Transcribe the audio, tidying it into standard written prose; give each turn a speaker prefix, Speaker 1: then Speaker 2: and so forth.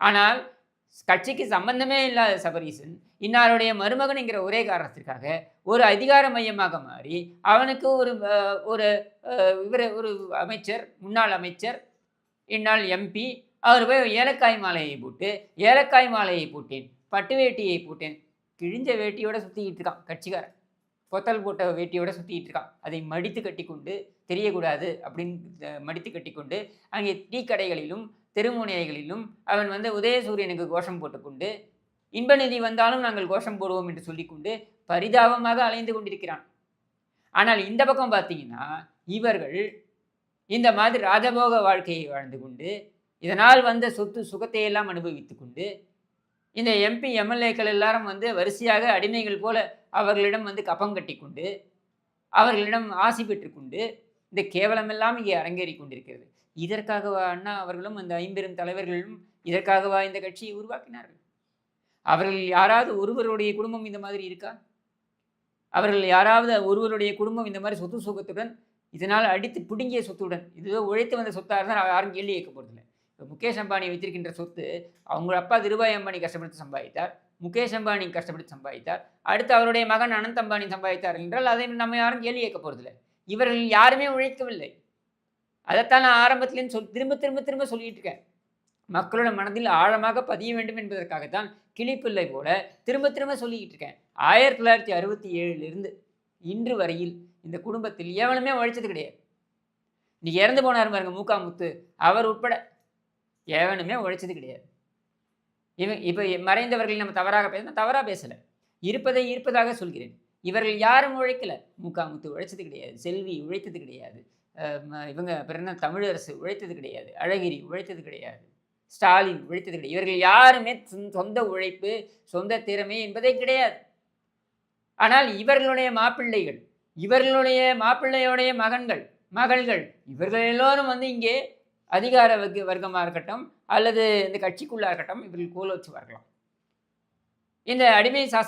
Speaker 1: ஆனால் கட்சிக்கு சம்பந்தமே இல்லாத சபரீசன் இன்னாருடைய மருமகன்ங்கிற ஒரே காரணத்திற்காக ஒரு அதிகார மையமாக மாறி அவனுக்கு ஒரு ஒரு அமைச்சர், முன்னாள் அமைச்சர், இந்நாள் எம்பி, அவர் போய் ஏலக்காய் மாலையை போட்டு, ஏலக்காய் மாலையை போட்டேன், பட்டு வேட்டியை போட்டேன், கிழிஞ்ச வேட்டியோட சுற்றிக்கிட்டு இருக்கான் கட்சிக்காரன். பொத்தல் போட்ட வேட்டியோட சுற்றிக்கிட்டு இருக்கான். அதை மடித்து கட்டிக்கொண்டு தெரியக்கூடாது அப்படின்னு மடித்து கட்டிக்கொண்டு அங்கே டீ கடைகளிலும் தெருமுனைகளிலும் அவன் உதயசூரியனுக்கு கோஷம் போட்டுக்கொண்டு இன்ப நிதி வந்தாலும் நாங்கள் கோஷம் போடுவோம் என்று சொல்லிக்கொண்டு பரிதாபமாக அலைந்து கொண்டிருக்கிறான். ஆனால் இந்த பக்கம் பார்த்தீங்கன்னா இவர்கள் இந்த மாதிரி ராஜபோக வாழ்க்கையை வாழ்ந்து கொண்டு இதனால் வந்த சொத்து சுகத்தை எல்லாம் அனுபவித்து கொண்டு இந்த எம்பி எம்எல்ஏக்கள் எல்லாரும் வரிசையாக அடிமைகள் போல அவர்களிடம் கப்பம் கட்டி கொண்டு அவர்களிடம் ஆசி பெற்றுக்கொண்டு இந்த கேவலமெல்லாம் இங்கே அரங்கேறி கொண்டிருக்கிறது. இதற்காகவா அண்ணா அவர்களும் அந்த ஐம்பெரும் தலைவர்களும் இதற்காகவா இந்த கட்சியை உருவாக்கினார்கள்? அவர்கள் யாராவது ஒருவருடைய குடும்பம் இந்த மாதிரி இருக்கா? அவர்கள் யாராவது ஒருவருடைய குடும்பம் இந்த மாதிரி சொத்து சுகத்துடன் இதனால் அடித்து பிடுங்கிய சொத்துடன் இதுவோ உழைத்து வந்த சொத்தாக இருந்தால் யாரும் கேள்வி கேட்க போகிறதில்லை. இப்போ முகேஷ் அம்பானி வைத்திருக்கின்ற சொத்து அவங்க அப்பா திருபாய் அம்பானி கஷ்டப்பட்டு சம்பாதித்தார், முகேஷ் அம்பானி கஷ்டப்பட்டு சம்பாதித்தார், அடுத்து அவருடைய மகன் அனந்த் அம்பானி சம்பாதித்தார் என்றால் அதை நம்ம யாரும் கேள்வி கேட்க போகிறதில்லை. இவர்கள் யாருமே உழைக்கவில்லை. அதைத்தான் நான் ஆரம்பத்திலேருந்து திரும்ப திரும்ப திரும்ப சொல்லிட்டு இருக்கேன். மக்களோட மனதில் ஆழமாக பதிய வேண்டும் என்பதற்காகத்தான் கிளிப்பிள்ளை போல திரும்ப திரும்ப சொல்லிக்கிட்டு இருக்கேன். 1967 இன்று வரையில் இந்த குடும்பத்தில் எவனுமே உழைச்சது கிடையாது. இன்னைக்கு இறந்து போனார் பாருங்க மூகா முத்து, அவர் உட்பட எவனுமே உழைச்சது கிடையாது. இப்போ மறைந்தவர்கள் நம்ம தவறாக பேசணும், தவறாக பேசலை, இருப்பதை இருப்பதாக சொல்கிறேன். இவர்கள் யாரும் உழைக்கல. மூகா முத்து உழைச்சது கிடையாது, செல்வி உழைத்தது கிடையாது, இவங்க பிறந்த தமிழரசு உழைத்தது கிடையாது, அழகிரி உழைத்தது கிடையாது, ஸ்டாலின் உழைத்தது கிடையாது. இவர்கள் யாருமே சொந்த உழைப்பு சொந்த திறமை என்பதே கிடையாது. ஆனால் இவர்களுடைய மாப்பிள்ளைகள், இவர்களுடைய மாப்பிள்ளையோடைய மகள்கள் இவர்கள் எல்லோரும் இங்கே அதிகார வர்க்கமாக இருக்கட்டும் அல்லது இந்த கட்சிக்குள்ளாக இருக்கட்டும் இவர்கள் கோல் வச்சு வரலாம். இந்த அடிமை சாசன